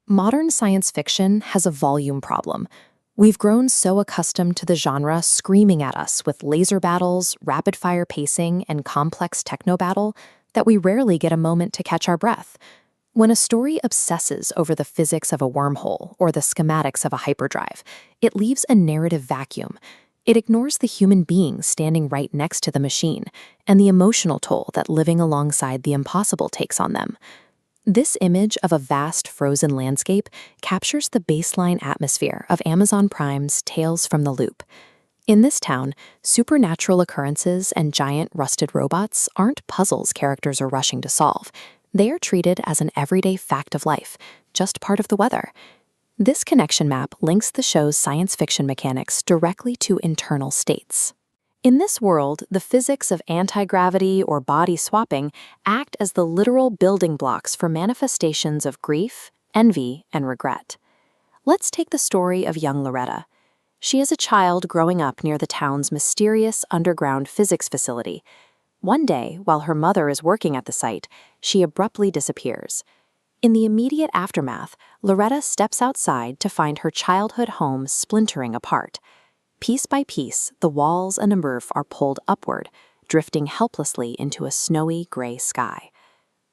Modern science fiction has a volume problem. We've grown so accustomed to the genre screaming at us with laser battles, rapid-fire pacing, and complex techno-battle that we rarely get a moment to catch our breath. When a story obsesses over the physics of a wormhole or the schematics of a hyperdrive, it leaves a narrative vacuum. It ignores the human being standing right next to the machine and the emotional toll that living alongside the impossible takes on them. This image of a vast frozen landscape captures the baseline atmosphere of Amazon Prime's Tales from the Loop. In this town, supernatural occurrences and giant rusted robots aren't puzzles characters are rushing to solve. They are treated as an everyday fact of life, just part of the weather. This connection map links the show's science fiction mechanics directly to internal states. In this world, the physics of anti-gravity or body swapping act as the literal building blocks for manifestations of grief, envy, and regret. Let's take the story of young Loretta. She is a child growing up near the town's mysterious underground physics facility. One day, while her mother is working at the site, she abruptly disappears. In the immediate aftermath, Loretta steps outside to find her childhood home splintering apart. Piece by piece, the walls and a roof are pulled upward, drifting helplessly into a snowy gray sky.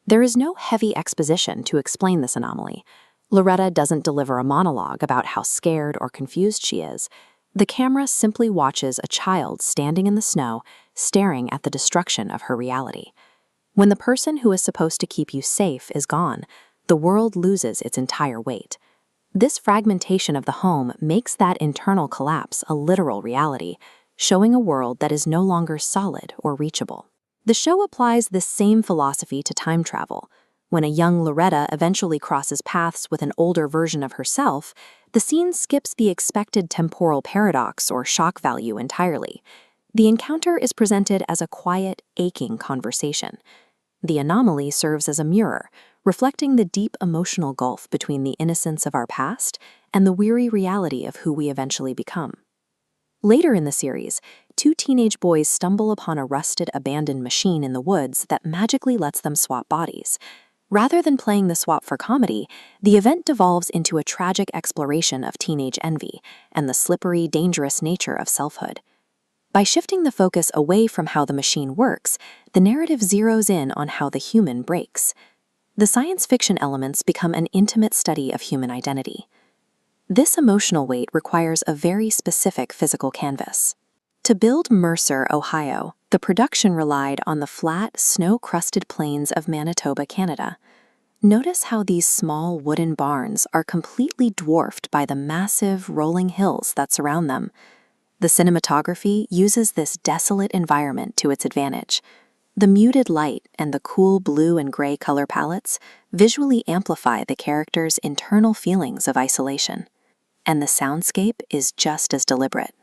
There is no heavy exposition to explain this anomaly. Loretta doesn't deliver a monologue about how scared or confused she is. The camera simply watches a child standing in the snow, staring at the destruction of her reality. When the person who is supposed to keep you safe is gone, the world loses its entire weight. This fragmentation of the home makes that internal collapse a literal reality, showing a world that is no longer solid or reachable. The show applies this same philosophy to time travel. When a young Loretta eventually crosses paths with an older version of herself, the scene skips the expected temporal paradox or shock value entirely. The encounter is presented as a quiet, aching conversation. The anomaly serves as a mirror, reflecting the deep emotional gulf between the innocence of our past and the weary reality of who we eventually become. Later in the series, two teenage boys stumble upon a rusted, abandoned machine in the woods that magically lets them swap bodies. Rather than playing the swap for comedy, the event devolves into a tragic exploration of teenage envy and the slippery, dangerous nature of selfhood. By shifting the focus away from how the machine works, the narrative zeroes in on how the human breaks. The science fiction elements become an intimate study of human identity. This emotional weight requires a very specific physical canvas. To build Mercer, Ohio, the production relied on the flat, snow-crusted plains of Manitoba, Canada. Notice how these small wooden barns are completely dwarfed by the massive, rolling hills that surround them. The cinematography uses this desolate environment to its advantage. The muted light and the cool blue and gray color palettes visually amplify the characters' internal feelings of isolation. And the soundscape is just as deliberate.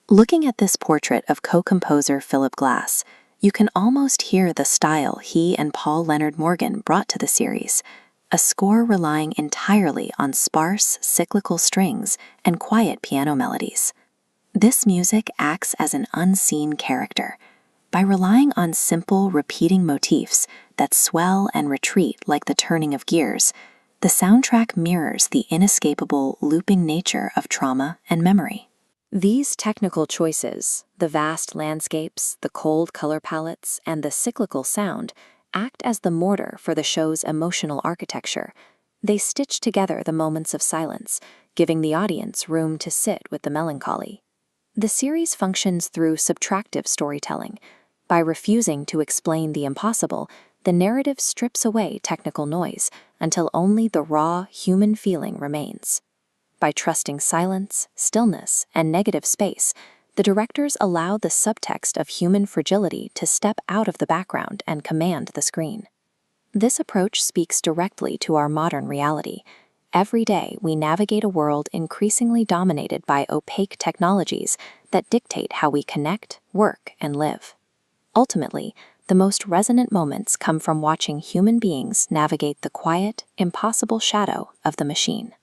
Looking at this portrait of co-composer Philip Glass, you can almost hear the style he and Paul Leonard-Morgan brought to the series, a score relying entirely on sparse, cyclical strings and quiet piano melodies. This music acts as an unseen character. By relying on simple, repeating motifs that swell and retreat like the turning of gears, the soundtrack mirrors the inescapable, looping nature of trauma and memory. These technical choices, the vast landscapes, the cold color palettes, and the cyclical sound, act as the mortar for the show's emotional architecture. They stitch together the moments of silence, giving the audience room to sit with the melancholy. The series functions through subtractive storytelling. By refusing to explain the impossible, the narrative strips away technical noise until only the raw, human feeling remains. By trusting silence, stillness, and negative space, the directors allow the subtext of human fragility to step out of the background and command the screen. This approach speaks directly to our modern reality. Every day, we navigate a world increasingly dominated by opaque technologies that dictate how we connect, work, and live. Ultimately, the most resonant moments come from watching human beings navigate the quiet, impossible shadow of the machine.